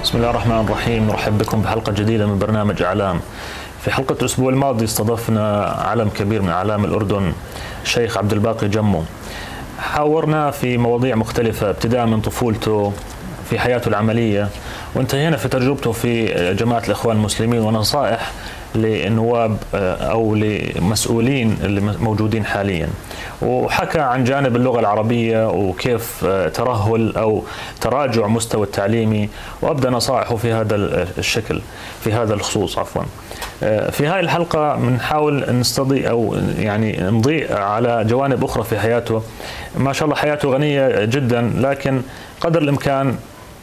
بسم الله الرحمن الرحيم. نرحب بكم بحلقة جديدة من برنامج أعلام. في حلقة الأسبوع الماضي استضفنا علم كبير من أعلام الأردن، الشيخ عبد الباقي جمو. حاورنا في مواضيع مختلفة ابتداء من طفولته في حياته العملية، وانتهينا في تجربته في جماعة الإخوان المسلمين ونصائح للنواب أو لمسؤولين اللي موجودين حاليا. وحكى عن جانب اللغة العربية وكيف ترهل أو تراجع مستوى التعليمي، وأبدأ نصائحه في هذا الشكل في هذا الخصوص عفوا. في هذه الحلقة بنحاول نستضيء أو يعني نضيء على جوانب أخرى في حياته. ما شاء الله حياته غنية جدا، لكن قدر الإمكان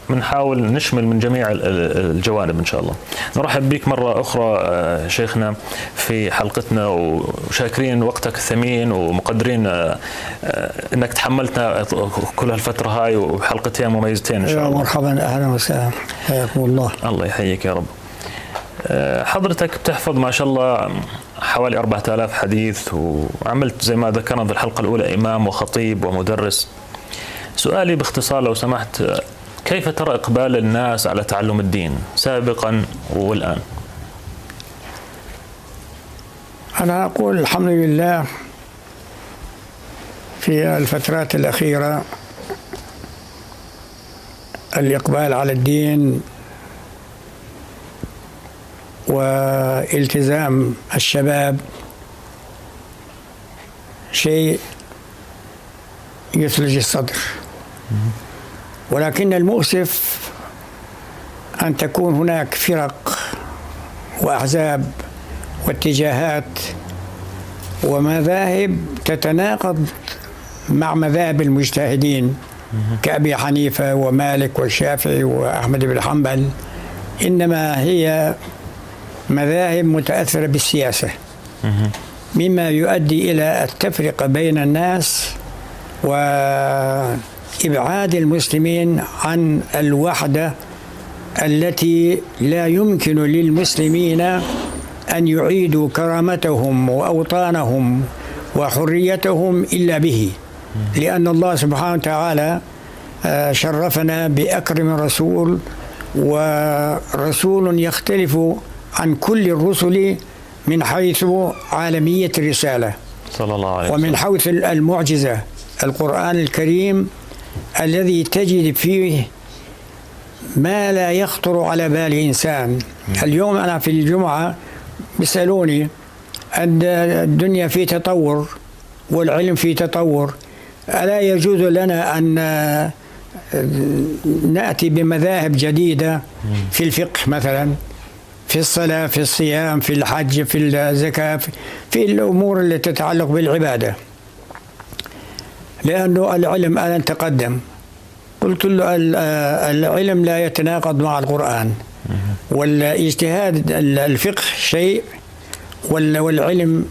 بنحاول نشمل من جميع الجوانب إن شاء الله. نرحب بك مرة أخرى شيخنا في حلقتنا، وشاكرين وقتك الثمين ومقدرين أنك تحملتنا كل هالفترة هاي وحلقتين مميزتين إن شاء الله. مرحبا، أهلا وسهلا، حياكم الله. الله يحييك يا رب. حضرتك بتحفظ ما شاء الله حوالي 4000 حديث، وعملت زي ما ذكرنا في الحلقة الأولى إمام وخطيب ومدرس. سؤالي باختصار لو سمحت، كيف ترى إقبال الناس على تعلم الدين سابقا والآن؟ أنا أقول الحمد لله في الفترات الأخيرة الإقبال على الدين والتزام الشباب شيء يثلج الصدر، ولكن المؤسف أن تكون هناك فرق وأحزاب واتجاهات ومذاهب تتناقض مع مذاهب المجتهدين كأبي حنيفة ومالك والشافعي وأحمد بن حنبل، إنما هي مذاهب متأثرة بالسياسة، مما يؤدي إلى التفرقة بين الناس وإبعاد المسلمين عن الوحدة التي لا يمكن للمسلمين أن يعيدوا كرامتهم وأوطانهم وحريتهم إلا به، لأن الله سبحانه وتعالى شرفنا بأكرم رسول، ورسول يختلف عن كل الرسل من حيث عالمية الرسالة صلى الله عليه وسلم، ومن حيث المعجزة. القرآن الكريم الذي تجد فيه ما لا يخطر على بال إنسان. اليوم أنا في الجمعة بيسألوني أن الدنيا في تطور والعلم في تطور، ألا يجوز لنا أن نأتي بمذاهب جديدة في الفقه مثلا، في الصلاة، في الصيام، في الحج، في الزكاة، في الأمور التي تتعلق بالعبادة، لأنه العلم الآن تقدم. قلت له العلم لا يتناقض مع القرآن، والاجتهاد الفقه شيء والعلم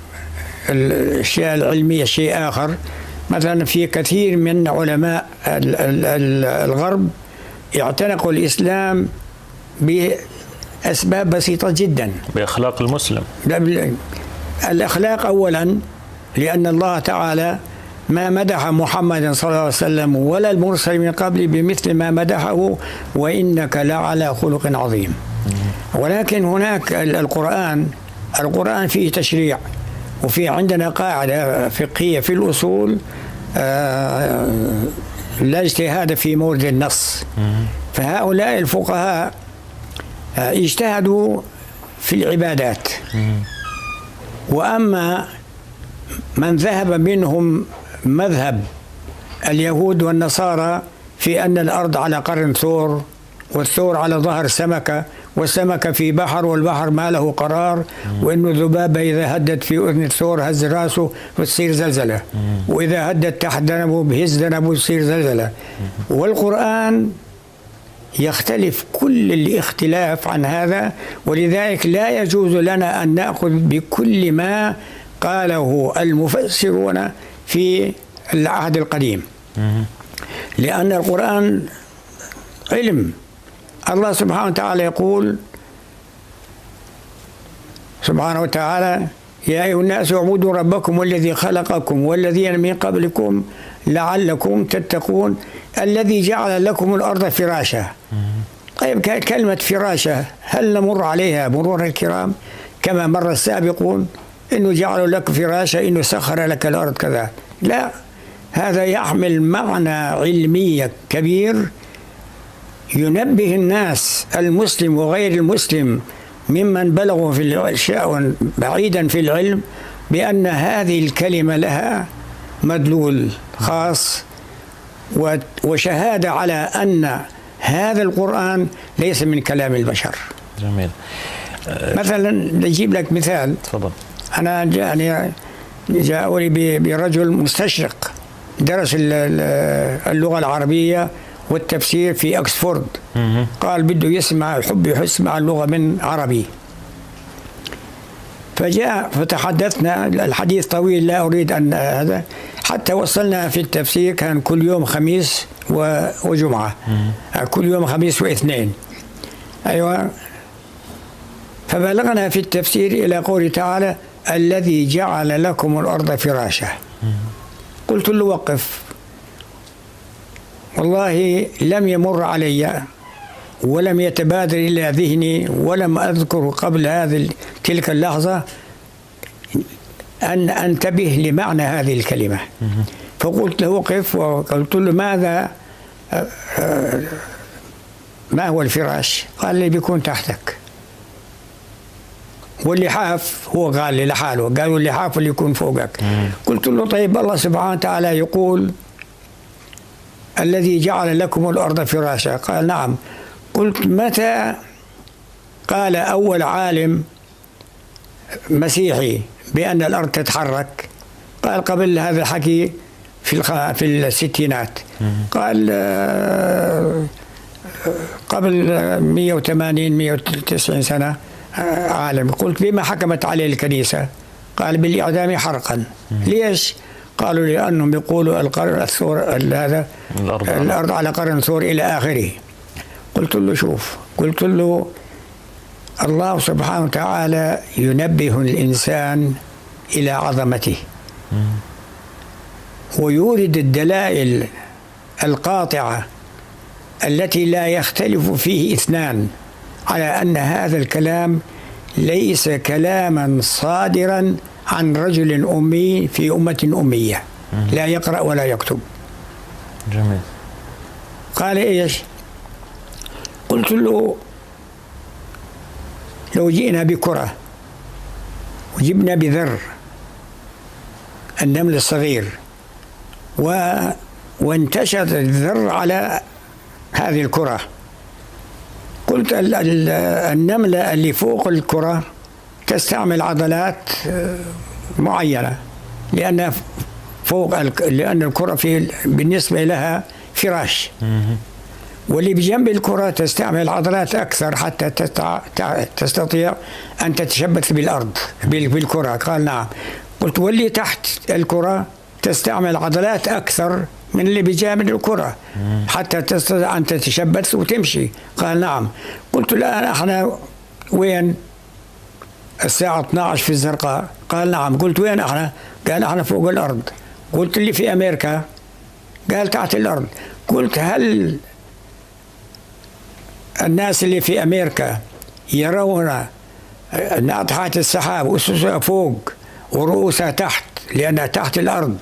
الأشياء العلمية شيء آخر. مثلا في كثير من علماء الغرب اعتنقوا الإسلام بأسباب بسيطة جدا، بأخلاق المسلم. الأخلاق أولا، لأن الله تعالى ما مدح محمد صلى الله عليه وسلم ولا المرسل من قبل بمثل ما مدحه، وإنك لعلى خلق عظيم. ولكن هناك القرآن فيه تشريع، وفي عندنا قاعدة فقهية في الأصول لا اجتهاد في مورد النص. فهؤلاء الفقهاء اجتهدوا في العبادات، وأما من ذهب منهم مذهب اليهود والنصارى في أن الأرض على قرن ثور، والثور على ظهر سمكة، والسمكة في بحر، والبحر ما له قرار، وإنه الذبابة إذا هدت في أذن الثور هز راسه وتصير زلزلة، وإذا هدت تحت ذنبه بهز ذنبه تصير زلزلة. والقرآن يختلف كل الاختلاف عن هذا، ولذلك لا يجوز لنا أن نأخذ بكل ما قاله المفسرون في العهد القديم، لأن القرآن علم. الله سبحانه وتعالى يقول سبحانه وتعالى: يا أيها الناس اعبدوا ربكم والذي خلقكم والذين من قبلكم لعلكم تتقون الذي جعل لكم الأرض فراشا. طيب كلمة فراشة هل نمر عليها مرور الكرام كما مر السابقون إنه جعلوا لك فراشة إنه سخر لك الأرض كذا؟ لا، هذا يحمل معنى علمي كبير ينبه الناس المسلم وغير المسلم ممن بلغوا في الأشياء بعيدا في العلم بأن هذه الكلمة لها مدلول خاص وشهادة على أن هذا القرآن ليس من كلام البشر. جميل. مثلا نجيب لك مثال. تفضل. أنا جاءني برجل مستشرق درس اللغة العربية والتفسير في أكسفورد. قال بده يحب يسمع اللغة من عربي، فجاء فتحدثنا الحديث طويل لا أريد أن هذا، حتى وصلنا في التفسير كان كل يوم خميس وجمعة، كل يوم خميس واثنين. أيوة. فبلغنا في التفسير إلى قوله تعالى الذي جعل لكم الأرض فراشا. قلت له وقف، والله لم يمر علي ولم يتبادر إلى ذهني ولم أذكر قبل تلك اللحظة أن أنتبه لمعنى هذه الكلمة. فقلت له وقف وقلت له ما هو الفراش؟ قال لي بيكون تحتك. واللحاف هو قال لي لحاله، قالوا اللحاف اللي يكون فوقك. قلت له طيب الله سبحانه وتعالى يقول الذي جعل لكم الأرض فراشا. قال نعم. قلت متى قال أول عالم مسيحي بأن الأرض تتحرك؟ قال قبل هذا الحكي في الستينات. قال قبل 180-190 سنة عالم. قلت بما حكمت عليه الكنيسة؟ قال بالإعدام حرقا. ليش؟ قالوا لأنهم يقولوا الأرض على قرن ثور إلى آخره. قلت له شوف، قلت له الله سبحانه وتعالى ينبه الإنسان إلى عظمته ويورد الدلائل القاطعة التي لا يختلف فيه اثنان على أن هذا الكلام ليس كلاما صادرا عن رجل أمي في أمة أمية لا يقرأ ولا يكتب. جميل. قال إيش؟ قلت له لو جئنا بكرة وجبنا بذر النمل الصغير وانتشرت الذر على هذه الكرة، قلت النملة اللي فوق الكرة تستعمل عضلات معينة لأن الكرة بالنسبة لها فراش، واللي بجنب الكرة تستعمل عضلات أكثر حتى تستطيع أن تتشبث بالكرة. قال نعم. قلت واللي تحت الكرة تستعمل عضلات أكثر من اللي بجانب الكرة حتى تستطيع أن تتشبث وتمشي. قال نعم. قلت الآن احنا وين؟ الساعة 12 في الزرقاء. قال نعم. قلت وين احنا؟ قال احنا فوق الأرض. قلت اللي في أمريكا؟ قال تحت الأرض. قلت هل الناس اللي في أمريكا يرون ناطحات السحاب أسسها فوق ورؤوسها تحت لأنها تحت الأرض،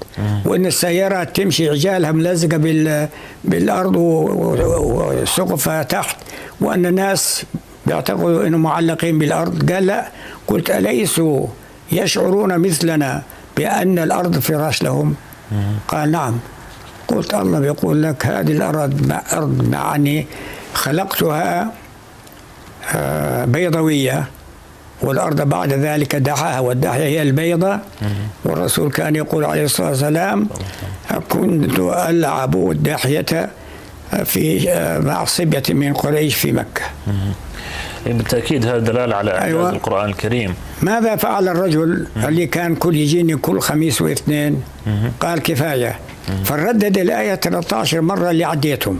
وإن السيارات تمشي عجالها ملزقة بالأرض وسقفها تحت، وأن الناس بيعتقدوا إنهم معلقين بالأرض؟ قال لا. قلت أليسوا يشعرون مثلنا بأن الأرض فراش لهم؟ قال نعم. قلت الله بيقول لك هذه الأرض مع أني خلقتها بيضوية والأرض بعد ذلك دحاها، والدحية هي البيضة، والرسول كان يقول عليه الصلاة والسلام كنت ألعب الدحية مع صبية من قريش في مكة. بالتأكيد هذا دلالة على إعجاز القرآن الكريم. ماذا فعل الرجل اللي كان يجيني كل خميس واثنين؟ قال كفاية، فردد الآية 13 مرة اللي عديتهم.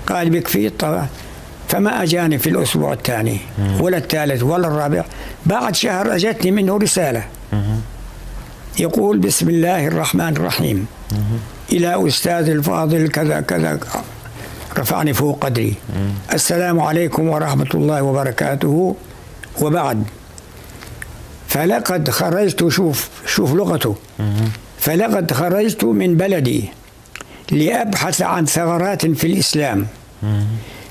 قال بكفي طبعا. فما أجاني في الأسبوع الثاني ولا الثالث ولا الرابع. بعد شهر أجتني منه رسالة يقول بسم الله الرحمن الرحيم إلى أستاذ الفاضل كذا كذا رفعني فوق قدري. السلام عليكم ورحمة الله وبركاته. وبعد، فلقد خرجت، شوف لغته، فلقد خرجت من بلدي لأبحث عن ثغرات في الإسلام،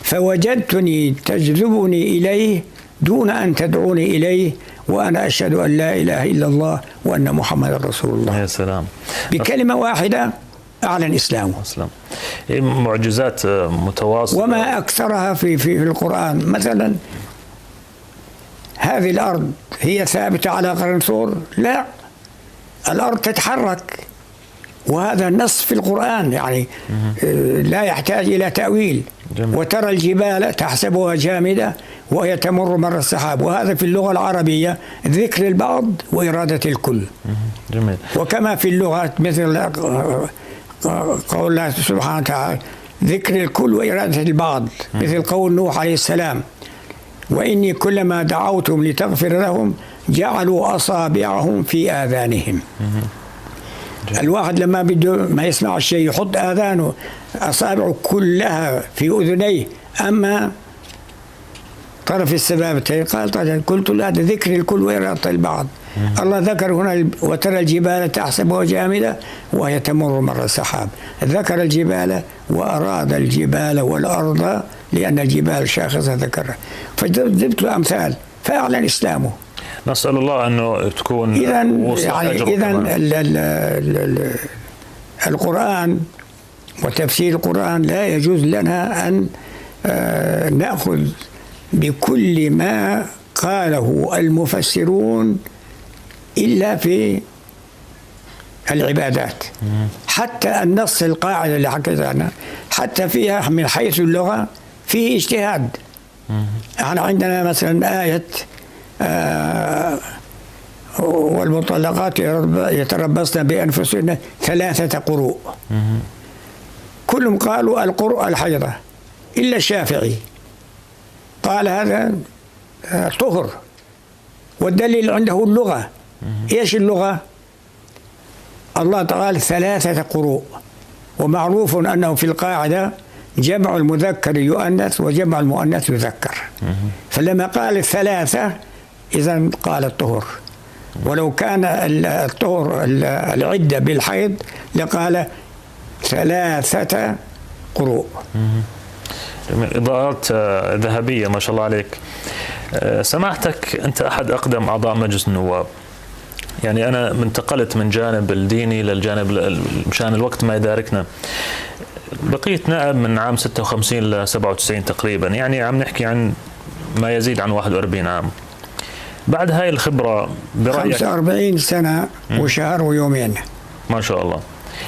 فوجدتني تجذبني إليه دون أن تدعوني إليه، وأنا أشهد أن لا إله إلا الله وأن محمد رسول الله. يا سلام. بكلمة واحدة أعلن إسلامه. معجزات متواصلة، وما أكثرها في القرآن. مثلا هذه الأرض هي ثابتة على قرن ثور؟ لا، الأرض تتحرك، وهذا نص في القرآن، يعني لا يحتاج إلى تأويل. وترى الجبال تحسبها جامدة وهي تمر مر السحاب، وهذا في اللغة العربية ذكر البعض وإرادة الكل. جميل. وكما في اللغات مثل قول الله سبحانه وتعالى ذكر الكل وإرادة البعض، مثل قول نوح عليه السلام وإني كلما دعوتهم لتغفر لهم جعلوا أصابعهم في آذانهم. الواحد لما بده ما يسمع الشيء يحط آذانه أصابعه كلها في أذنيه، أما طرف السبابتين قال قلت لا، ذكر الكل وإرادة البعض. الله ذكر هنا وترى الجبال تحسبها جامدة وهي تمر مر السحاب، ذكر الجبال وأراد الجبال والأرض لأن الجبال شاخصة ذكرها، فجبت أمثال فأعلن إسلامه. نسأل الله أنه تكون إذن القرآن وتفسير القرآن لا يجوز لنا أن نأخذ بكل ما قاله المفسرون إلا في العبادات. حتى النص القاعدة اللي حكيت عنها حتى فيها من حيث اللغة فيه اجتهاد. احنا عندنا مثلا آية والمطلقات يتربصن بأنفسهن 3 قروء. كلهم قالوا القرء الحيضة إلا الشافعي قال هذا طهر، والدليل عنده اللغة. إيش اللغة؟ الله تعالى 3 قروء، ومعروف أنه في القاعدة جمع المذكر يؤنث وجمع المؤنث يذكر، فلما قال 3 إذن قال الطهر. ولو كان الطهر العدة بالحيض لقال 3 قروء. إضاءات ذهبية ما شاء الله عليك. سمعتك أنت أحد أقدم أعضاء مجلس النواب، يعني أنا انتقلت من جانب الديني للجانب مشان الوقت ما يداركنا. بقيت نائب من عام 56 ل 97 تقريبا، يعني عم نحكي عن ما يزيد عن 41 عام. بعد هاي الخبرة برأيك 45 سنة وشهر ويومين ما شاء الله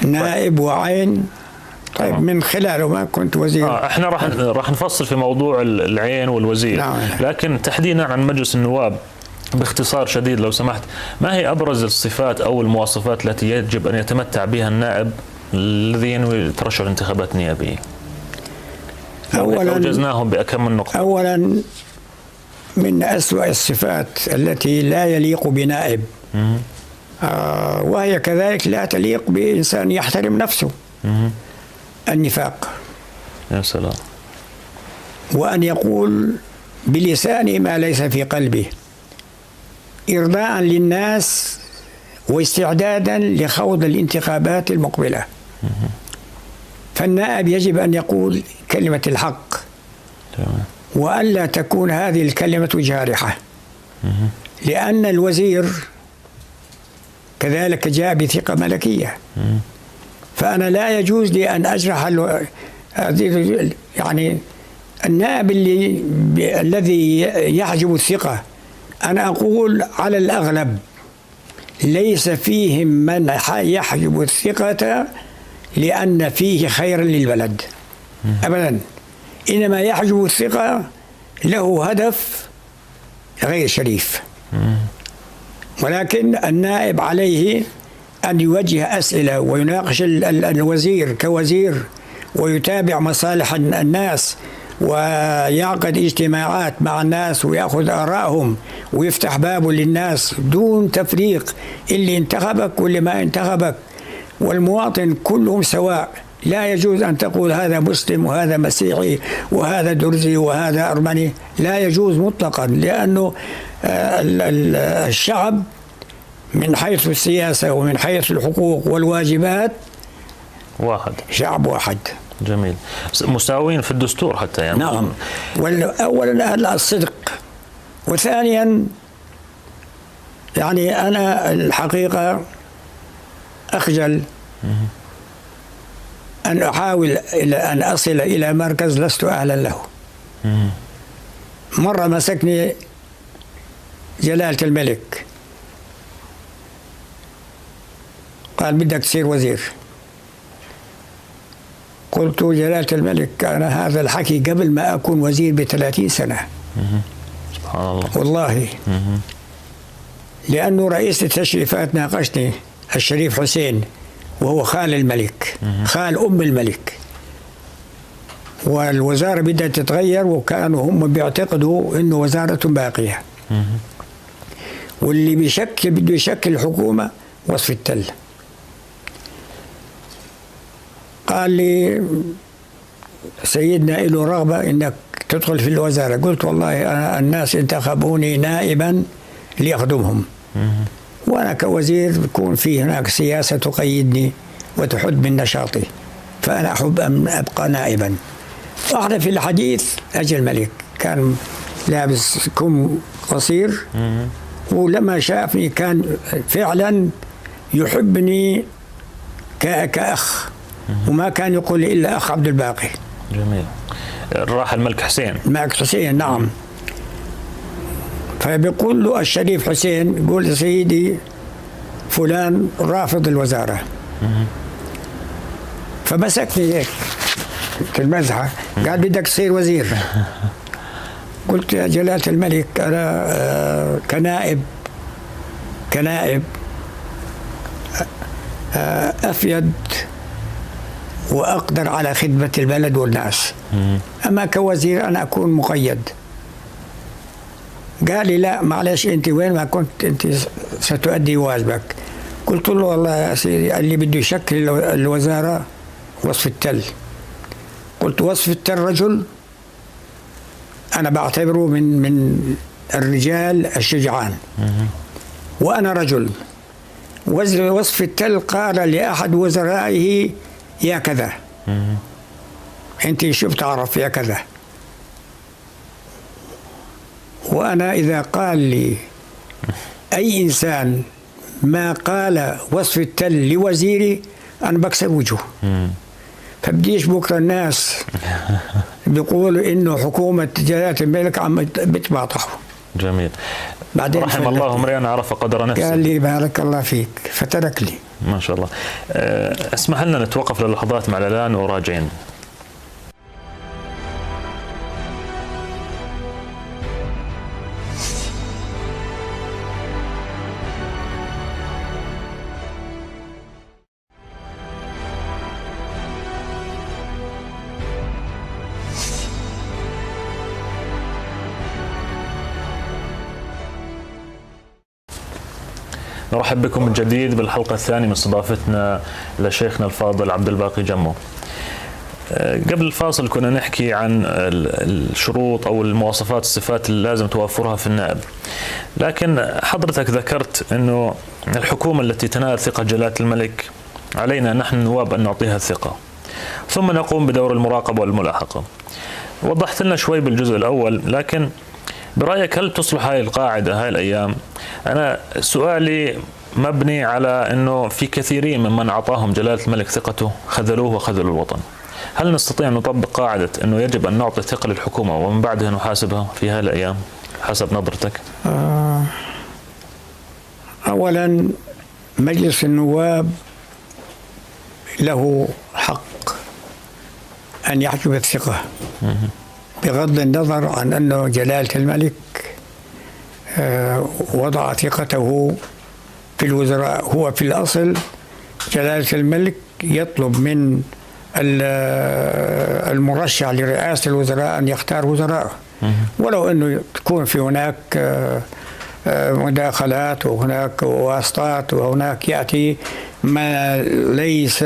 نائب وعين. طيب من خلاله ما كنت وزير. احنا راح نفصل في موضوع العين والوزير. نعم. لكن تحديدا عن مجلس النواب باختصار شديد لو سمحت، ما هي أبرز الصفات أو المواصفات التي يجب أن يتمتع بها النائب الذي ينوي ترشح الانتخابات النيابية؟ أولا وجزناهم بأكم من نقطة. أولا من أسوأ الصفات التي لا يليق بنائب، وهي كذلك لا تليق بإنسان يحترم نفسه، النفاق. يا سلام. وأن يقول بلسانه ما ليس في قلبه إرضاء للناس واستعدادا لخوض الانتخابات المقبلة. فالنائب يجب أن يقول كلمة الحق، وألا تكون هذه الكلمة جارحة، لأن الوزير كذلك جاء بثقة ملكية. فأنا لا يجوز لي أن أجرح يعني النائب الذي يحجب الثقة. أنا أقول على الأغلب ليس فيهم من يحجب الثقة لأن فيه خيرا للبلد أبدا، إنما يحجب الثقة له هدف غير شريف. ولكن النائب عليه أن يوجه أسئلة ويناقش الوزير كوزير ويتابع مصالح الناس ويعقد اجتماعات مع الناس ويأخذ آرائهم ويفتح بابه للناس دون تفريق، اللي انتخبك واللي ما انتخبك، والمواطن كلهم سواء لا يجوز أن تقول هذا مسلم وهذا مسيحي وهذا درزي وهذا أرمني، لا يجوز مطلقا، لأنه الشعب من حيث السياسة ومن حيث الحقوق والواجبات واحد، شعب واحد. جميل، مساوين في الدستور حتى يعني. نعم، أولا الصدق، وثانيا يعني أنا الحقيقة أخجل أن أحاول أن أصل إلى مركز لست أهلا له. مرة مسكني جلالة الملك قال بدك تصير وزير. قلت جلالة الملك أنا هذا الحكي قبل ما أكون وزير ب30 سنة. سبحان الله والله. لأنه رئيس التشريفات ناقشني الشريف حسين وهو خال الملك، خال أم الملك، والوزارة بدها تتغير، وكانوا هم بيعتقدوا إنه وزارة باقية. واللي بده يشكل الحكومة وصف التل. قال لي سيدنا له رغبة إنك تدخل في الوزارة. قلت والله أنا الناس انتخبوني نائبا ليخدمهم، وأنا كوزير بكون في هناك سياسة تقيدني وتحد من نشاطي، فأنا أحب أن أبقى نائبا. واحدة في الحديث أجى الملك كان لابس كم قصير، ولما شافني كان فعلا يحبني كأخ، وما كان يقول لي إلا أخ عبد الباقي. جميل. راح الملك حسين. الملك حسين نعم. فبيقول له الشريف حسين يقول سيدي فلان رافض الوزارة. فمسكني هيك في المزحة قال بدك تصير وزير. قلت يا جلالة الملك أنا كنائب أفيد وأقدر على خدمة البلد والناس، أما كوزير أنا أكون مقيد. قال لي لا معلش أنت وين ما كنت أنت ستؤدي واجبك. قلت له والله يا سيدي اللي بده يشكل الوزارة وصف التل. قلت وصف التل رجل أنا بعتبره من الرجال الشجعان، وأنا رجل. وصف التل قال لأحد وزرائه يا كذا، أنت شو بتعرف يا كذا. وأنا إذا قال لي أي إنسان ما قال وصف التل لوزيري أنا بكسر وجهه. فبديش بكرة الناس بيقولوا إنه حكومة جلالة الملك عم بتباطحوا. جميل. بعدين رحم الله امرئ عرف قدر نفسه. قال لي بارك الله فيك فترك لي. ما شاء الله. اسمح لنا نتوقف للحظات مع الإعلان وراجعين. نرحب بكم من جديد بالحلقة الثانية من استضافتنا لشيخنا الفاضل عبد الباقي جمو. قبل الفاصل كنا نحكي عن الشروط أو المواصفات الصفات اللي لازم توفرها في النائب، لكن حضرتك ذكرت أنه الحكومة التي تنال ثقة جلالة الملك علينا نحن النواب أن نعطيها الثقة، ثم نقوم بدور المراقبة والملاحقة. وضحت لنا شوي بالجزء الأول، لكن برأيك هل تصلح هاي القاعدة هاي الأيام؟ أنا سؤالي مبني على أنه في كثيرين ممن أعطاهم جلالة الملك ثقته خذلوه وخذلوا الوطن. هل نستطيع أن نطبق قاعدة أنه يجب أن نعطي ثقة للحكومة ومن بعدها نحاسبها في هاي الأيام حسب نظرتك؟ أولا مجلس النواب له حق أن يحجب الثقة بغض النظر عن أنه جلالة الملك وضع ثقته في الوزراء. هو في الأصل جلالة الملك يطلب من المرشح لرئاسة الوزراء أن يختار وزراء، ولو أنه تكون في هناك مداخلات وهناك واسطات وهناك يأتي ما ليس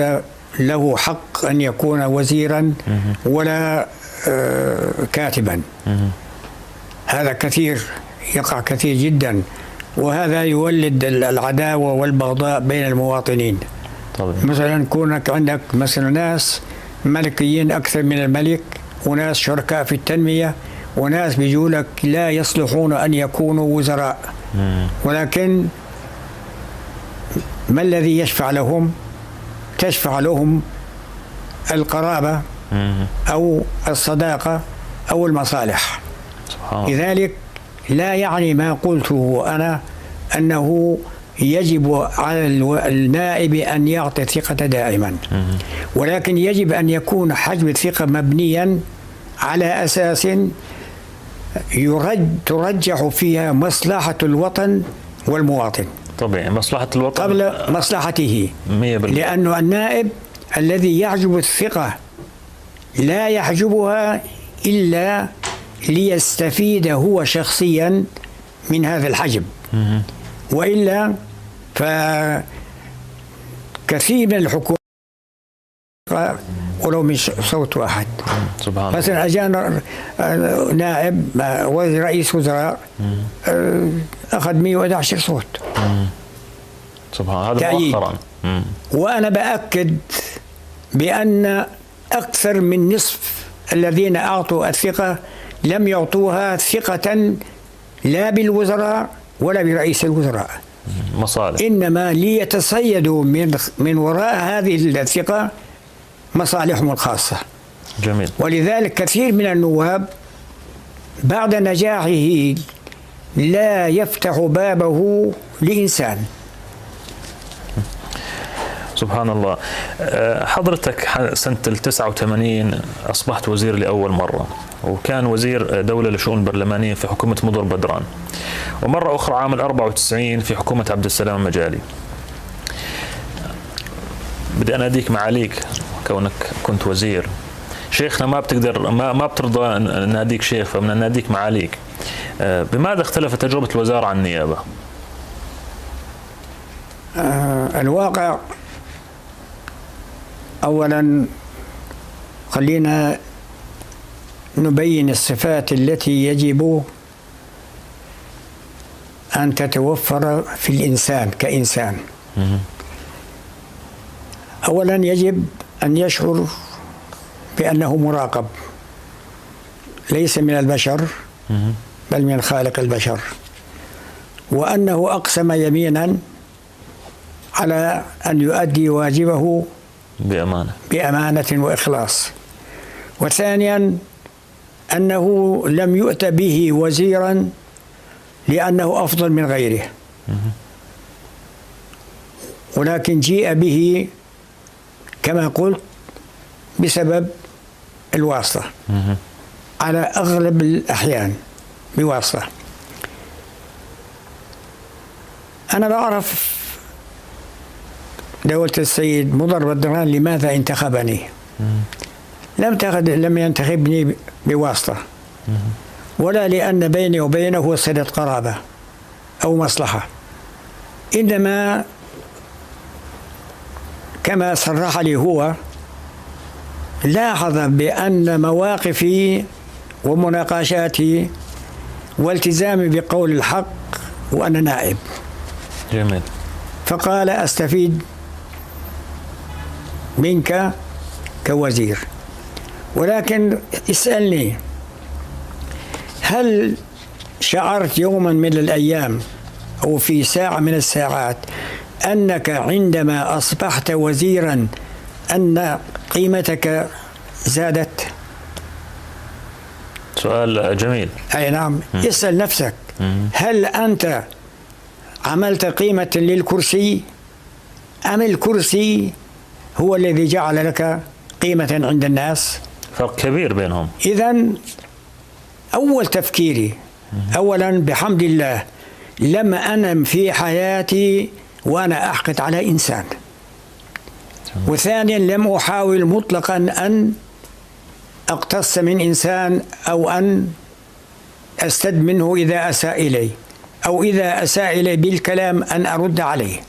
له حق أن يكون وزيرا ولا كاتبا. هذا كثير، يقع كثير جدا، وهذا يولد العداوة والبغضاء بين المواطنين. طبعا. مثلا كونك عندك مثلا ناس ملكيين أكثر من الملك، وناس شركاء في التنمية، وناس بيجوا لك لا يصلحون أن يكونوا وزراء، ولكن ما الذي يشفع لهم؟ تشفع لهم القرابة أو الصداقة أو المصالح. لذلك لا يعني ما قلته أنا أنه يجب على النائب أن يعطي الثقة دائما، ولكن يجب أن يكون حجم الثقة مبنيا على أساس ترجح فيها مصلحة الوطن والمواطن. طبيعي، مصلحة الوطن قبل مصلحته، 100%. لأنه النائب الذي يحجب الثقة لا يحجبها إلا ليستفيد هو شخصيا من هذا الحجب، وإلا فكثير من الحكومة ولو مش صوت واحد. سبحان الله. مثلا أجانا نائب رئيس وزراء أخذ 111 صوت. سبحان الله، هذا مؤخرا. وأنا بأكد بأن أكثر من نصف الذين أعطوا الثقة لم يعطوها ثقة لا بالوزراء ولا برئيس الوزراء، مصالح، إنما ليتصيدوا من وراء هذه الثقة مصالحهم الخاصة. جميل. ولذلك كثير من النواب بعد نجاحه لا يفتح بابه لإنسان. سبحان الله. حضرتك سنة 89 أصبحت وزير لأول مرة، وكان وزير دولة للشؤون البرلمانية في حكومة مضر بدران، ومرة أخرى عام 94 في حكومة عبد السلام المجالي. بدي أناديك معاليك كونك كنت وزير. شيخنا ما بتقدر ما بترضى ناديك شيخ، فبدنا ناديك معاليك. بماذا اختلفت تجربة الوزارة عن النيابة؟ الواقع أولا خلينا نبين الصفات التي يجب أن تتوفر في الإنسان كإنسان. أولا يجب أن يشعر بأنه مراقب، ليس من البشر بل من خالق البشر، وأنه أقسم يمينا على أن يؤدي واجبه بأمانة وإخلاص. وثانيا أنه لم يؤت به وزيرا لأنه أفضل من غيره، ولكن جيء به كما قلت بسبب الواسطة، على أغلب الأحيان بواسطة. أنا بعرف دولة السيد مضر بدران لماذا انتخبني. لم ينتخبني بواسطة، ولا لأن بيني وبينه صلة قرابة أو مصلحة، إنما كما صرح لي هو، لاحظ بأن مواقفي ومناقشاتي والتزامي بقول الحق وأنا نائب. جميل. فقال أستفيد منك كوزير، ولكن اسألني، هل شعرت يوما من الأيام أو في ساعة من الساعات أنك عندما أصبحت وزيرا أن قيمتك زادت؟ سؤال جميل. أي نعم. اسأل نفسك، هل أنت عملت قيمة للكرسي أم الكرسي هو الذي جعل لك قيمة عند الناس؟ فرق كبير بينهم. إذن أول تفكيري أولا بحمد الله لم أنم في حياتي وأنا أحقد على إنسان، وثانيا لم أحاول مطلقا أن أقتص من إنسان أو أن أستد منه إذا أساء إلي، أو إذا أساء إلي بالكلام أن أرد عليه.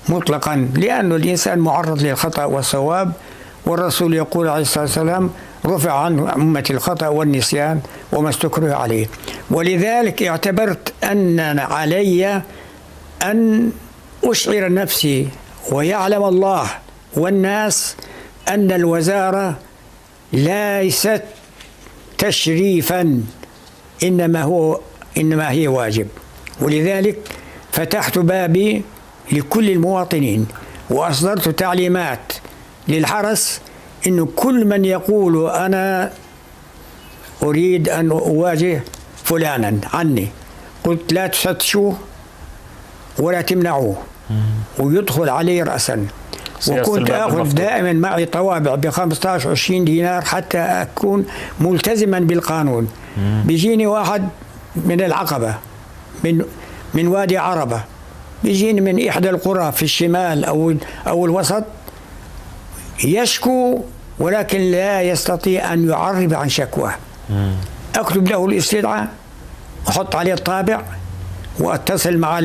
مطلقا، لأن الإنسان معرض للخطأ والصواب، والرسول يقول عليه الصلاة والسلام: رفع عن أمتي الخطأ والنسيان وما استكره عليه. ولذلك اعتبرت أن علي أن أشعر نفسي ويعلم الله والناس أن الوزارة ليست تشريفا، إنما هي واجب. ولذلك فتحت بابي لكل المواطنين، وأصدرت تعليمات للحرس إنه كل من يقول أنا أريد أن أواجه فلانا عني، قلت لا تفتشوه ولا تمنعوه ويدخل عليه رأسا. وكنت أخذ دائما معي طوابع ب15-20 دينار حتى أكون ملتزما بالقانون. بيجيني واحد من العقبة، من وادي عربة، بيجيني من إحدى القرى في الشمال أو الوسط، يشكو ولكن لا يستطيع أن يعرب عن شكواه. أكتب له الاستدعاء، أحط عليه الطابع، وأتصل مع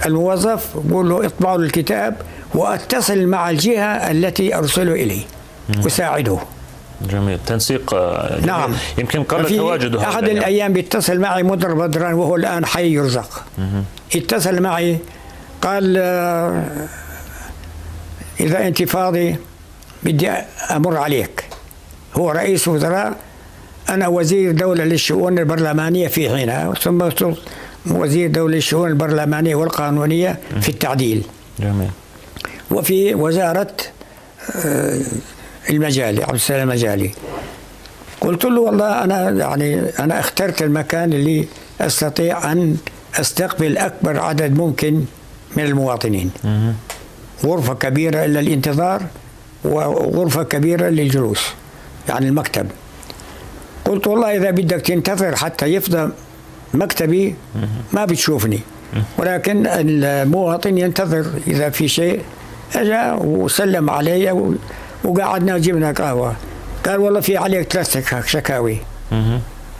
الموظف، أقول له اطبعوا الكتاب، وأتصل مع الجهة التي أرسله إليه وساعده. جميل. تنسيق جميل. نعم. يمكن قبل تواجده أحد الأيام بيتصل معي مدر بدران وهو الآن حي يرزق. اتصل معي قال: إذا أنت فاضي بدي أمر عليك. هو رئيس وزراء، أنا وزير دولة للشؤون البرلمانية في حينها، ثم وزير دولة للشؤون البرلمانية والقانونية في التعديل. جميل. وفي وزارة المجالي، عبد السلام المجالي. قلت له: والله أنا اخترت المكان اللي أستطيع أن أستقبل أكبر عدد ممكن من المواطنين. غرفة كبيرة للانتظار وغرفة كبيرة للجلوس، يعني المكتب. قلت: والله إذا بدك تنتظر حتى يفضى مكتبي ما بتشوفني، ولكن المواطن ينتظر إذا في شيء. أجا وسلم علي وقعدنا وجبنا قهوة. قال: والله في عليك 3 شكاوي.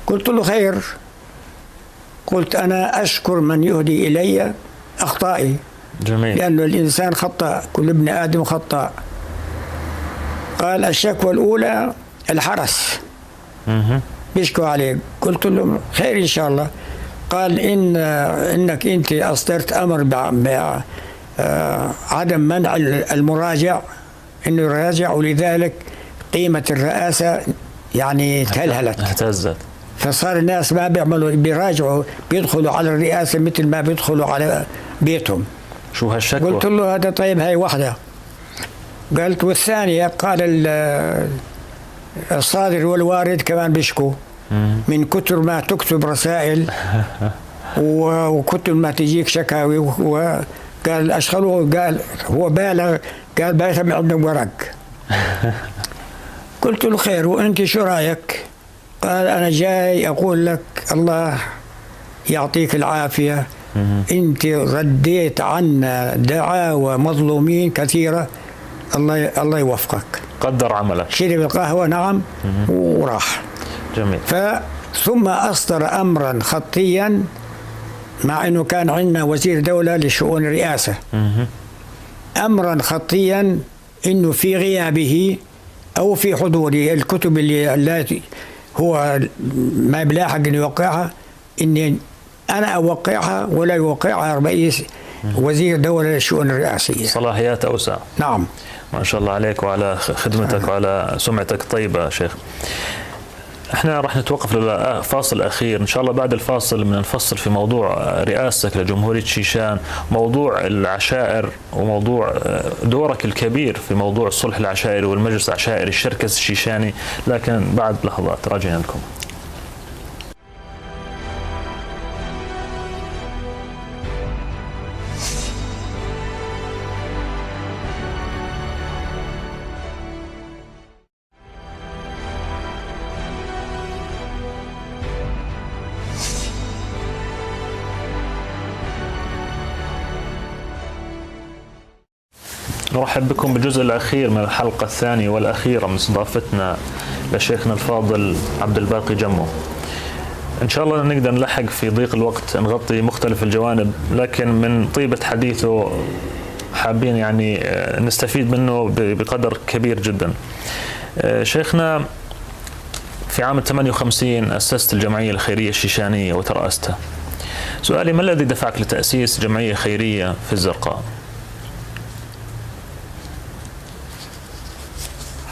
قلت له: خير. قلت: أنا أشكر من يهدي إلي أخطائي. جميل. لأن الإنسان خطأ، كل ابن آدم خطأ. قال: الشكوى الأولى الحرس بيشكوا عليك. قلت له: خير إن شاء الله. قال: إنك أنت أصدرت أمر بعدم منع المراجع إنه يراجع، ولذلك قيمة الرئاسة يعني تهلهلت، اهتزت. فصار الناس ما بيراجعوا، بيدخلوا على الرئاسة مثل ما بيدخلوا على بيتهم. شو هالشكوى؟ قلت له: هذا طيب، هاي واحدة. قالت: والثانية قال الصادر والوارد كمان بيشكوا من كتر ما تكتب رسائل وكتر ما تجيك شكاوي. وقال أشغلوه، قال هو بالغ، قال بيتم عندنا ورق. قلت له: خير، وأنت شو رأيك؟ قال: أنا جاي أقول لك الله يعطيك العافية، أنت رديت عنا دعاوى مظلومين كثيرة، الله يوفقك. قدر عملك. شرب القهوة، نعم، وراح. جميل. ثم أصدر أمرا خطيا، مع أنه كان عندنا وزير دولة لشؤون الرئاسة، أمرا خطيا أنه في غيابه أو في حضوره الكتب اللي هو ما بلاحق أن يوقعها، إني أنا أوقعها ولا يوقعها رئيس وزير دولة للشؤون الرئاسية. صلاحيات أوسع. نعم. ما شاء الله عليك وعلى خدمتك وعلى سمعتك الطيبة شيخ. احنا راح نتوقف للفاصل اخير، ان شاء الله بعد الفاصل بنفصل في موضوع رئاستك لجمهورية شيشان، موضوع العشائر وموضوع دورك الكبير في موضوع الصلح العشائري والمجلس العشائري الشركسي الشيشاني، لكن بعد لحظات راجعين لكم. نرحب بكم بالجزء الأخير من الحلقة الثانية والأخيرة من استضافتنا لشيخنا الفاضل عبد الباقي جمو. إن شاء الله نقدر نلحق في ضيق الوقت نغطي مختلف الجوانب، لكن من طيبة حديثه حابين يعني نستفيد منه بقدر كبير جدا. شيخنا، في عام 58 أسست الجمعية الخيرية الشيشانية وترأستها. سؤالي: ما الذي دفعك لتأسيس جمعية خيرية في الزرقاء؟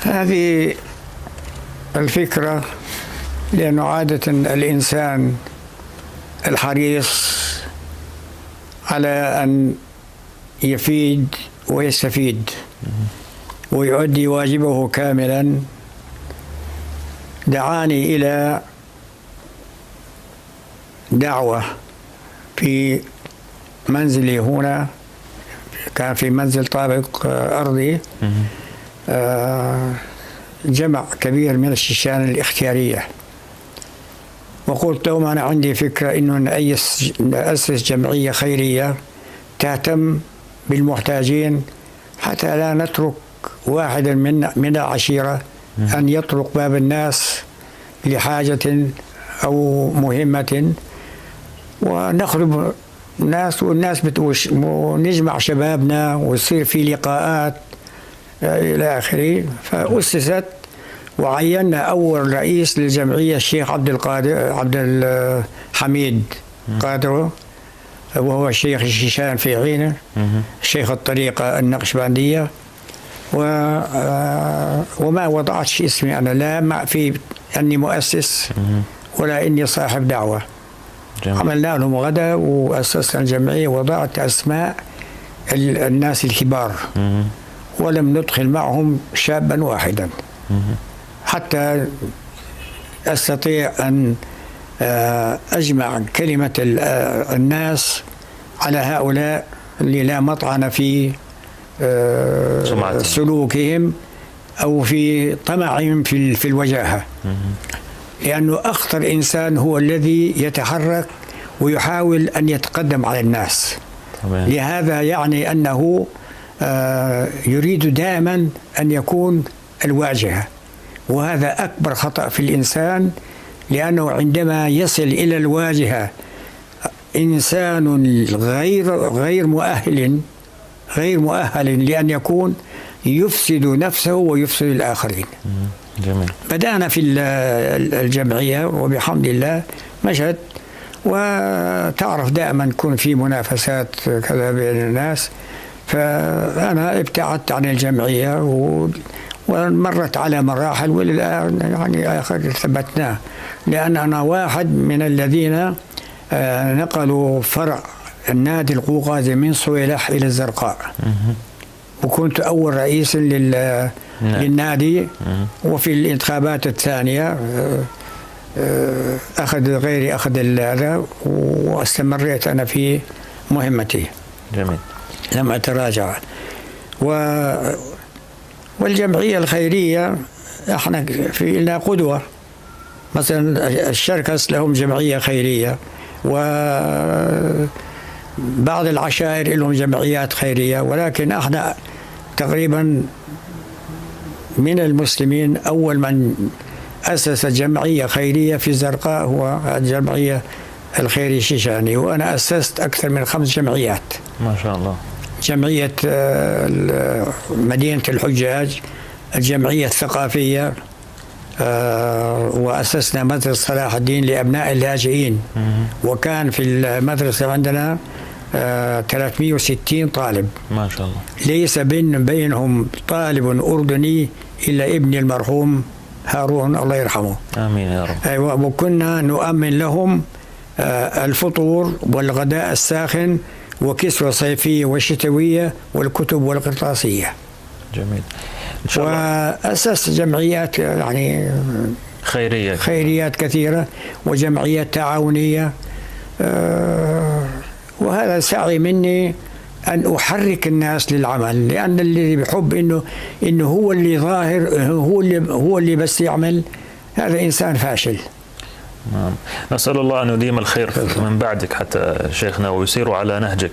هذه الفكرة لأنه عادة الإنسان الحريص على أن يفيد ويستفيد ويؤدي واجبه كاملا دعاني إلى دعوة في منزلي هنا، كان في منزل طابق أرضي، جمع كبير من الشيشان الاختيارية، وقلت لهم أنا عندي فكرة إنه نأسس جمعية خيرية تهتم بالمحتاجين حتى لا نترك واحدا من العشيرة أن يطرق باب الناس لحاجة أو مهمة، ونخرب الناس والناس ونجمع شبابنا ويصير في لقاءات إلى آخره. فأسست وعينا أول رئيس للجمعية الشيخ عبد الحميد قادر، وهو الشيخ الشيشان في عينه، شيخ الطريقة النقشبندية. وما وضعتش اسمي أنا، لا ما في أني مؤسس ولا إني صاحب دعوة. عملنا لهم غدا وأسسنا الجمعية، وضعت أسماء الناس الكبار ولم ندخل معهم شابا واحدا حتى أستطيع أن أجمع كلمة الناس على هؤلاء اللي لا مطعن في سلوكهم أو في طمعهم في الوجاهة، لأنه أخطر إنسان هو الذي يتحرك ويحاول أن يتقدم على الناس. لهذا يعني أنه يريد دائما أن يكون الواجهة، وهذا أكبر خطأ في الإنسان، لأنه عندما يصل إلى الواجهة إنسان غير مؤهل لأن يكون يفسد نفسه ويفسد الآخرين. جميل. بدأنا في الجمعية وبحمد الله مشت، وتعرف دائما يكون في منافسات كذا بين الناس، فأنا ابتعدت عن الجمعية ومرت على مراحل، والآن يعني آخر ثبتناه، لأن أنا واحد من الذين نقلوا فرع النادي القوقازي من صويلح إلى الزرقاء، وكنت أول رئيس للنادي. وفي الانتخابات الثانية أخذ غيري هذا، واستمريت أنا في مهمتي. جميل. لم أتراجع. والجمعية الخيرية احنا في لنا قدوة، مثلا الشركس لهم جمعية خيرية، وبعض العشائر لهم جمعيات خيرية، ولكن احنا تقريبا من المسلمين أول من أسس جمعية خيرية في الزرقاء هو الجمعية الخيري الشيشاني، وأنا أسست أكثر من 5 جمعيات. ما شاء الله. جمعية مدينة الحجاج، الجمعية الثقافية، وأسسنا مدرسة صلاح الدين لأبناء اللاجئين، وكان في المدرسة عندنا 360 طالب. ما شاء الله. ليس بينهم طالب أردني إلا ابني المرحوم هارون الله يرحمه. آمين يا رب. أيوة. وكنا نؤمن لهم الفطور والغداء الساخن وكسوة صيفية وشتوية والكتب والقرطاسية. جميل. إن شاء الله. وأسس جمعيات يعني خيريات كثيرة وجمعيات تعاونية، وهذا سعي مني أن أحرك الناس للعمل، لأن اللي بيحب إنه هو اللي ظاهر، هو اللي بس يعمل، هذا إنسان فاشل. نعم. نسأل الله أن يديم الخير من بعدك حتى شيخنا ويسيروا على نهجك.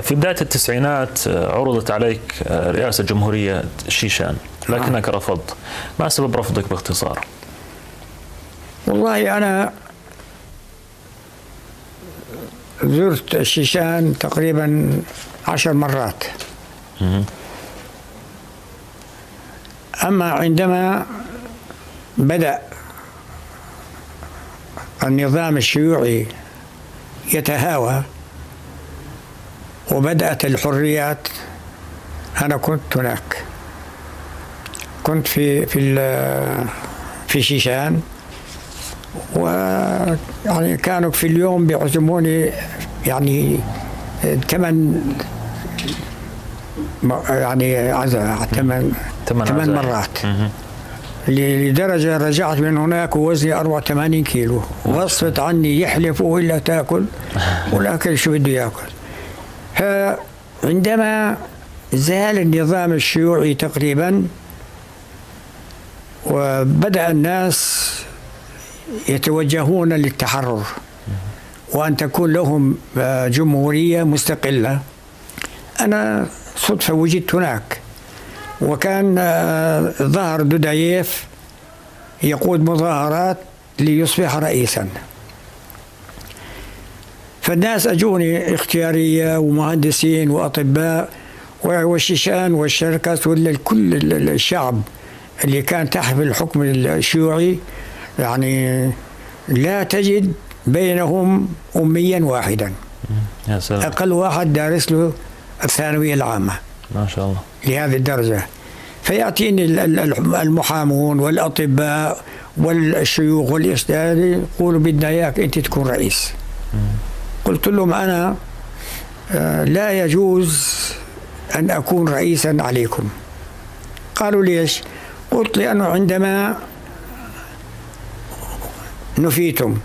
في بداية التسعينات عرضت عليك رئاسة جمهورية الشيشان، لكنك رفضت. ما سبب رفضك باختصار؟ والله أنا زرت الشيشان تقريبا 10 مرات. أما عندما بدأ النظام الشيوعي يتهاوى وبدأت الحريات، أنا كنت هناك، كنت في شيشان، ويعني كانوا في اليوم بيعزموني يعني 8 مرات. لدرجة رجعت من هناك ووزني 84 كيلو، غصبت عني يحلفوا إلا تاكل والأكل شو بده ياكل. عندما زال النظام الشيوعي تقريبا وبدأ الناس يتوجهون للتحرر وأن تكون لهم جمهورية مستقلة، أنا صدفة وجدت هناك، وكان ظهر دودايف يقود مظاهرات ليصبح رئيسا. فالناس أجوني اختيارية ومهندسين وأطباء والشيشان والشركات كل الشعب اللي كان تحت الحكم الشيوعي، يعني لا تجد بينهم أميا واحدا. يا سلام. أقل واحد دارس له الثانوية العامة ما شاء الله لهذه الدرجة. فيأتيني المحامون والأطباء والشيوخ والإسداد يقولوا بدنا إياك أنت تكون رئيس. قلت لهم أنا لا يجوز أن أكون رئيسا عليكم. قالوا ليش؟ قلت لأنه عندما نفيتم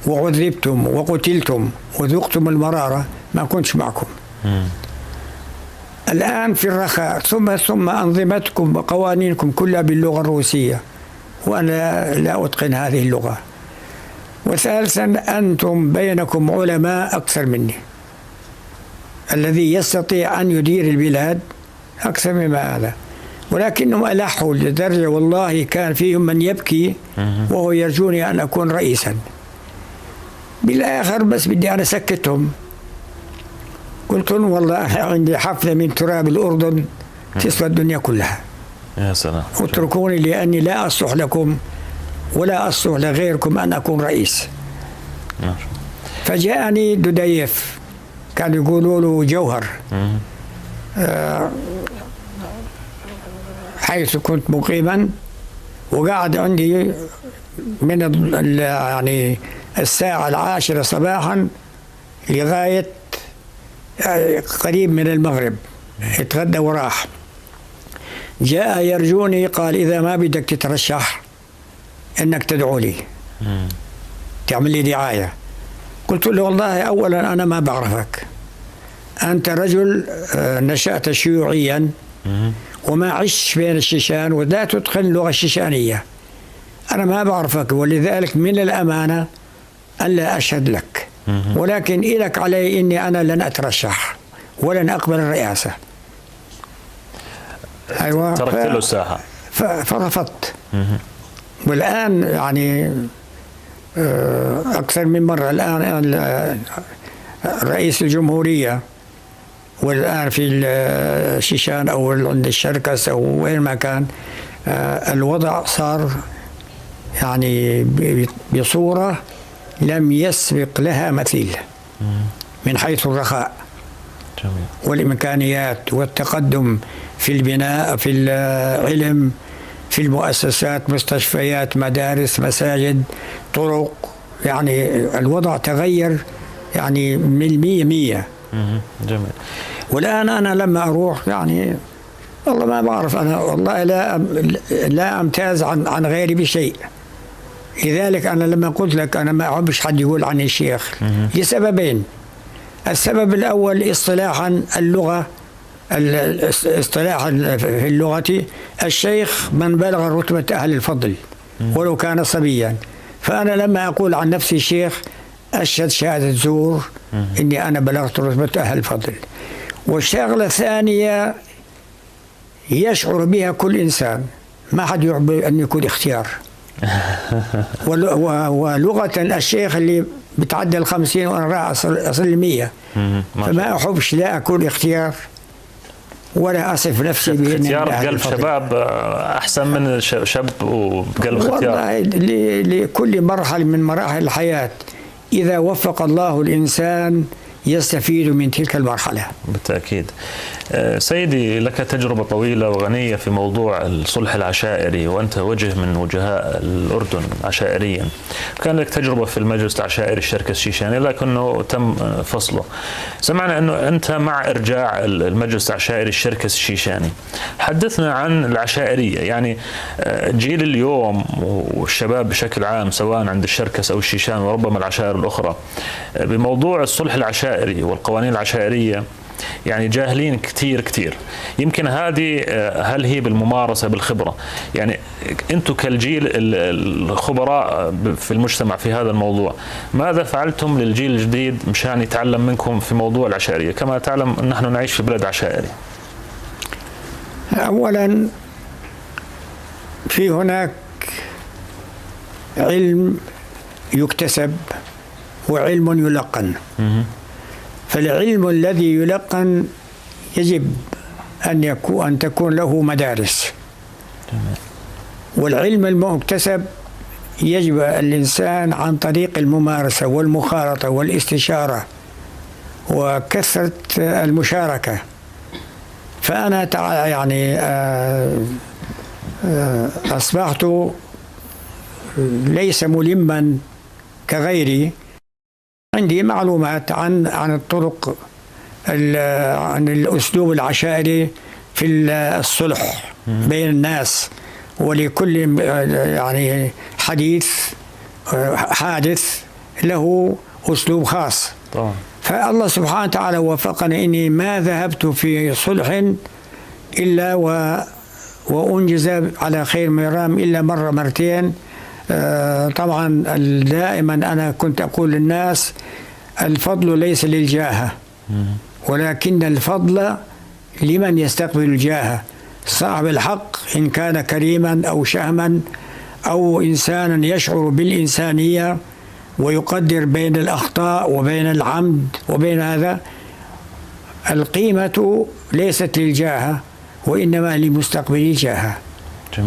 وعذبتم وقتلتم وذقتم المرارة ما كنتش معكم. الآن في الرخاء ثم أنظمتكم وقوانينكم كلها باللغة الروسية وأنا لا أتقن هذه اللغة. وثالثا أنتم بينكم علماء أكثر مني، الذي يستطيع أن يدير البلاد أكثر مما هذا، ولكنهم ألحوا لدرجة والله كان فيهم من يبكي وهو يرجوني أن أكون رئيسا. بالآخر بس بدي أنا سكتهم، قلت لهم والله عندي حفلة من تراب الأردن تسوى الدنيا كلها. يا سلام. اتركوني لأني لا أصلح لكم ولا أصلح لغيركم أن أكون رئيس. فجاءني دودايف، كانوا يقولوا له جوهر، حيث كنت مقيما، وقعد عندي من يعني الساعة 10 صباحا لغاية قريب من المغرب، اتغدى وراح. جاء يرجوني قال إذا ما بدك تترشح إنك تدعو لي تعمل لي دعاية. قلت له والله أولا أنا ما بعرفك، أنت رجل نشأت شيوعيا وما عشت بين الشيشان ولا تتقن اللغة الشيشانية، أنا ما بعرفك، ولذلك من الأمانة ألا أشهد لك، ولكن إلك علي إني أنا لن أترشح ولن أقبل الرئاسة. أيوة. تركت له الساحة فرفضت. والآن يعني أكثر من مرة الآن رئيس الجمهورية، والآن في الشيشان أو عند الشركس أو وين ما كان، الوضع صار يعني بصورة لم يسبق لها مثيل من حيث الرخاء والإمكانيات والتقدم في البناء، في العلم، في المؤسسات، مستشفيات، مدارس، مساجد، طرق. يعني الوضع تغير يعني من 100. جميل. والآن أنا لما أروح يعني والله ما بعرف، أنا والله لا أمتاز عن غيري بشيء. لذلك أنا لما قلت لك أنا ما أحبش حد يقول عني الشيخ لسببين. السبب الأول اصطلاحا اللغة، اصطلاحا في اللغة الشيخ من بلغ رتبة أهل الفضل ولو كان صبيا. فأنا لما أقول عن نفسي شيخ أشهد شهادة زور إني أنا بلغت رتبة أهل الفضل. والشغلة الثانية يشعر بها كل إنسان، ما حد يحب أن يكون اختيار. ولغة الشيخ اللي بتعدى 50 وأنا راح أصل 100. فما أحبش لا أكون اختيار ولا أصف نفسي بأن اختيار بقلب شباب أحسن من شاب وبقلب اختيار. والله لكل مرحلة من مراحل الحياة إذا وفق الله الإنسان يستفيد من تلك المرحلة بالتأكيد. سيدي، لك تجربة طويلة وغنية في موضوع الصلح العشائري، وأنت وجه من وجهاء الأردن عشائريا. كان لك تجربة في المجلس العشائري الشركة الشيشاني لكنه تم فصله. سمعنا أنه أنت مع إرجاع المجلس العشائري الشركة الشيشاني. حدثنا عن العشائرية، يعني جيل اليوم والشباب بشكل عام سواء عند الشركس أو الشيشان وربما العشائر الأخرى بموضوع الصلح العشائري والقوانين العشائرية، يعني جاهلين كثير. يمكن هذه هل هي بالممارسة بالخبرة؟ يعني أنتم كالجيل الخبراء في المجتمع في هذا الموضوع، ماذا فعلتم للجيل الجديد مشان يتعلم منكم في موضوع العشائرية؟ كما تعلم نحن نعيش في بلد عشائري. أولا في هناك علم يكتسب وعلم يلقن. فالعلم الذي يلقن يجب أن تكون له مدارس. والعلم المكتسب يجب الإنسان عن طريق الممارسة والمخالطة والاستشارة وكثرة المشاركة. فأنا يعني أصبحت ليس ملما كغيري، عندي معلومات عن الطرق، عن الأسلوب العشائري في الصلح بين الناس، ولكل يعني حادث له أسلوب خاص. طبعا. فالله سبحانه وتعالى وفقني إني ما ذهبت في صلح إلا وأنجز على خير مرام إلا مرة مرتين. طبعا دائما أنا كنت أقول للناس الفضل ليس للجاهة، ولكن الفضل لمن يستقبل الجاهة، صاحب الحق إن كان كريما أو شهما أو إنسانا يشعر بالإنسانية ويقدر بين الأخطاء وبين العمد وبين هذا. القيمة ليست للجاهة وإنما لمستقبل الجاهة.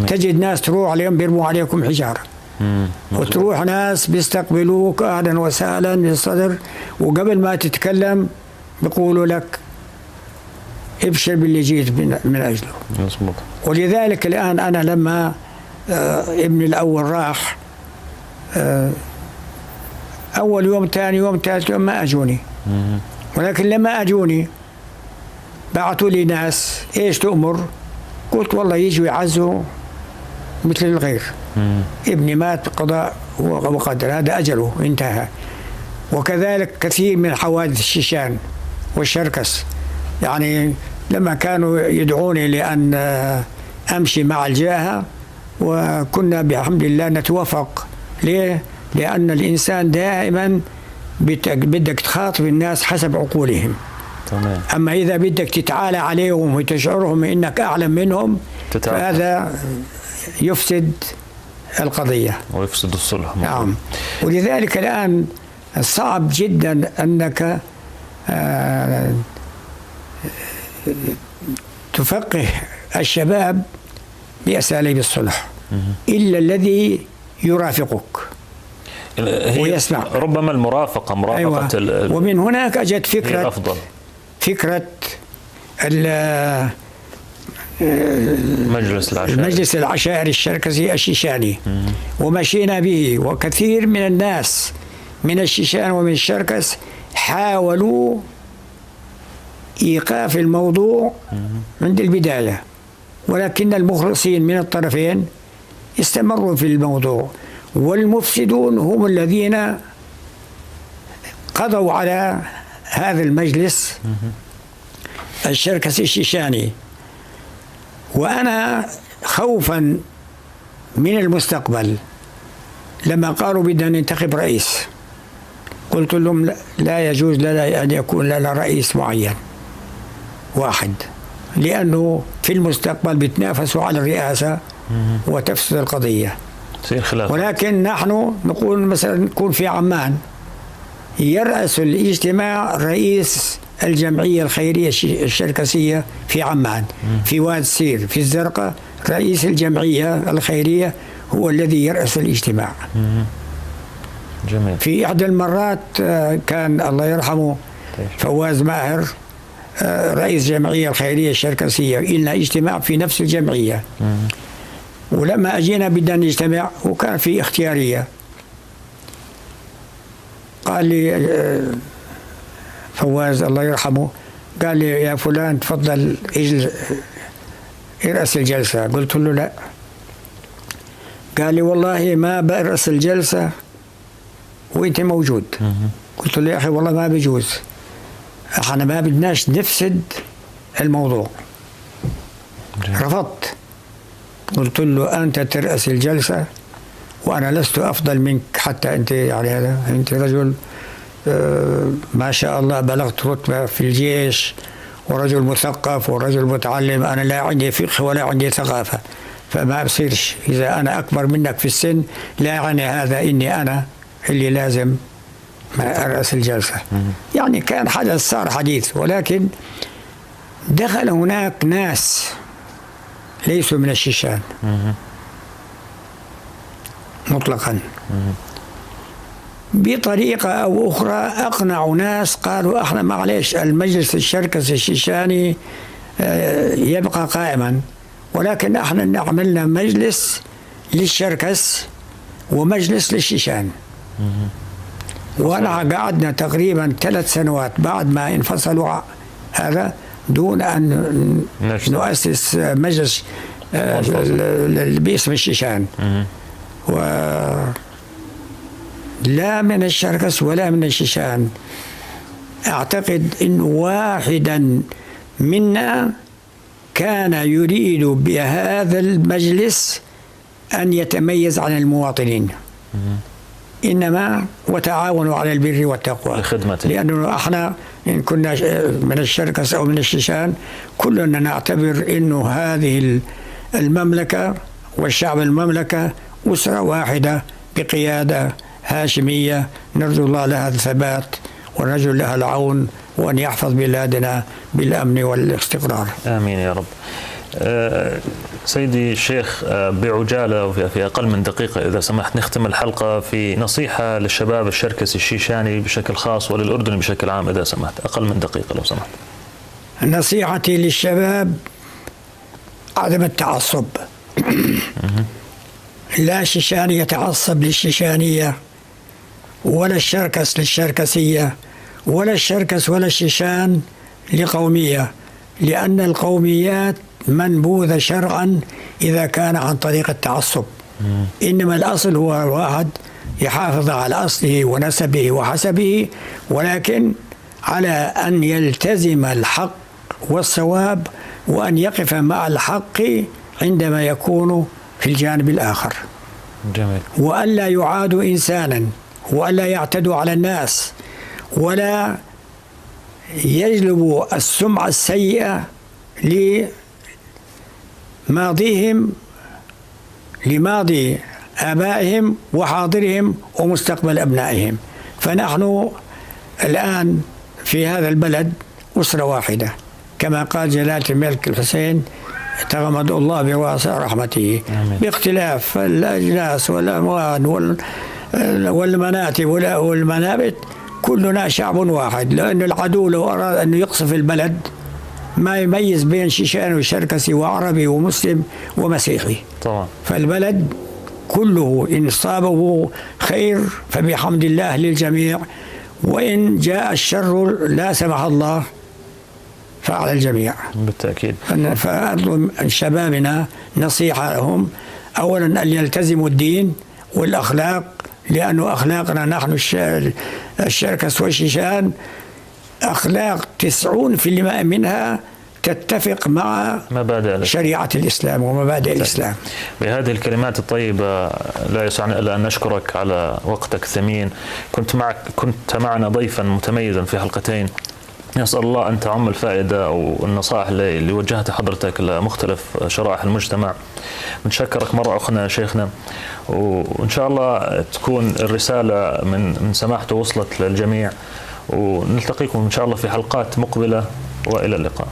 تجد ناس تروح عليهم بيرموا عليكم حجارة، وتروح ناس بيستقبلوك أهلا وسهلا بالصدر، وقبل ما تتكلم بيقولوا لك ابشر باللي جيت من أجله. مظبوط. ولذلك الآن أنا لما ابني الأول راح أول يوم ثاني يوم ثالث يوم ما أجوني، ولكن لما أجوني بعثوا لي ناس إيش تؤمر؟ قلت والله يجوا يعزوا مثل الغير. ابني مات قضاء وقدر، هذا أجله انتهى. وكذلك كثير من حوادث الشيشان والشركس، يعني لما كانوا يدعوني لأن أمشي مع الجاهة وكنا بحمد الله نتوافق. ليه؟ لأن الإنسان دائما بدك تخاطب الناس حسب عقولهم. تمام. أما إذا بدك تتعالى عليهم وتشعرهم إنك أعلم منهم فهذا يفسد القضية ويفسد الصلح. نعم. ولذلك الآن صعب جدا أنك تفقه الشباب بأساليب الصلح إلا الذي يرافقك ويسمع. ربما المرافقة مرافقة. أيوة. ومن هناك أجت فكرة المجلس العشائري الشركسي الشيشاني، ومشينا به. وكثير من الناس من الشيشان ومن الشركس حاولوا إيقاف الموضوع عند البداية، ولكن المخلصين من الطرفين استمروا في الموضوع، والمفسدون هم الذين قضوا على هذا المجلس الشركسي الشيشاني. وأنا خوفا من المستقبل لما قالوا بدنا ننتخب رئيس، قلت لهم لا يجوز لنا أن يكون لنا رئيس معين واحد، لأنه في المستقبل بيتنافسوا على الرئاسة وتفسد القضية. ولكن نحن نقول مثلا نكون في عمان يرأس الاجتماع رئيس الجمعية الخيرية الشركسية في عمان، في واد سير في الزرقاء. رئيس الجمعية الخيرية هو الذي يرأس الاجتماع. جميل. في إحدى المرات كان الله يرحمه فواز ماهر رئيس الجمعية الخيرية الشركسية، إلنا اجتماع في نفس الجمعية. ولما أجينا بدنا نجتمع وكان في اختيارية، قال لي فواز الله يرحمه، قال لي يا فلان تفضل ارأس الجلسة. قلت له لا. قال لي والله ما برأس الجلسة وانت موجود. قلت له يا أخي والله ما بيجوز، احنا ما بدناش نفسد الموضوع. رفضت. قلت له أنت ترأس الجلسة وأنا لست أفضل منك، حتى أنت يعني هذا أنت رجل ما شاء الله بلغت رتبة في الجيش ورجل مثقف ورجل متعلم. أنا لا عندي فقه ولا عندي ثقافة، فما بصيرش إذا أنا أكبر منك في السن لا يعني هذا إني أنا اللي لازم أرأس الجلسة. يعني كان حدث صار حديث، ولكن دخل هناك ناس ليسوا من الشيشان مطلقا، بطريقة أو أخرى أقنعوا ناس، قالوا احنا معلش المجلس الشركسي الشيشاني يبقى قائما، ولكن احنا عملنا مجلس للشركس ومجلس للشيشان. وانا قعدنا تقريبا 3 سنوات بعد ما انفصلوا هذا دون أن نؤسس مجلس باسم الشيشان. لا من الشركس ولا من الشيشان. أعتقد أن واحدا منا كان يريد بهذا المجلس أن يتميز عن المواطنين، إنما وتعاونوا على البر والتقوى لخدمته. لأنه احنا إن كنا من الشركس أو من الشيشان كلنا نعتبر أنه هذه المملكة والشعب المملكة أسرة واحدة بقيادة هاشمية، نرجو الله لها الثبات ونرجو لها العون، وأن يحفظ بلادنا بالأمن والاستقرار. آمين يا رب. سيدي الشيخ بعجالة وفي أقل من دقيقة إذا سمحت نختم الحلقة في نصيحة للشباب الشركسي الشيشاني بشكل خاص وللأردن بشكل عام إذا سمحت، أقل من دقيقة لو سمحت. نصيحتي للشباب عدم التعصب. لا شيشاني يتعصب للشيشانية ولا الشركس للشركسية ولا الشركس ولا الشيشان لقومية، لأن القوميات منبوذة شرعا إذا كان عن طريق التعصب. إنما الأصل هو واحد يحافظ على أصله ونسبه وحسبه، ولكن على أن يلتزم الحق والصواب وأن يقف مع الحق عندما يكون في الجانب الآخر. جميل. وأن لا يعادوا إنسانا وأن لا يعتدوا على الناس ولا يجلبوا السمعة السيئة لماضيهم لماضي آبائهم وحاضرهم ومستقبل أبنائهم. فنحن الآن في هذا البلد أسرة واحدة، كما قال جلالة الملك الحسين تغمد الله بواسع رحمته. آمين. باختلاف الأجناس والأموال والمناتب والمنابت كلنا شعب واحد، لأن العدو لو أراد أن يقصف البلد ما يميز بين شيشان وشركسي وعربي ومسلم ومسيحي طبعا. فالبلد كله إن أصابه خير فبحمد الله للجميع، وإن جاء الشر لا سمح الله فعلى الجميع بالتأكيد. فأطلب شبابنا نصيحة لهم، أولا أن يلتزموا الدين والأخلاق، لأنه أخلاقنا نحن الشركس والشيشان أخلاق 90% منها تتفق مع مبادئ شريعة الإسلام ومبادئ الإسلام. بهذه الكلمات الطيبة لا يسعني إلا أن نشكرك على وقتك الثمين. كنت معنا ضيفا متميزا في حلقتين نسأل الله أن تعم الفائدة والنصائح اللي وجهتها حضرتك لمختلف شرائح المجتمع. نشكرك مرة أخرى شيخنا، وإن شاء الله تكون الرسالة من سماحته وصلت للجميع، ونلتقيكم إن شاء الله في حلقات مقبلة، وإلى اللقاء.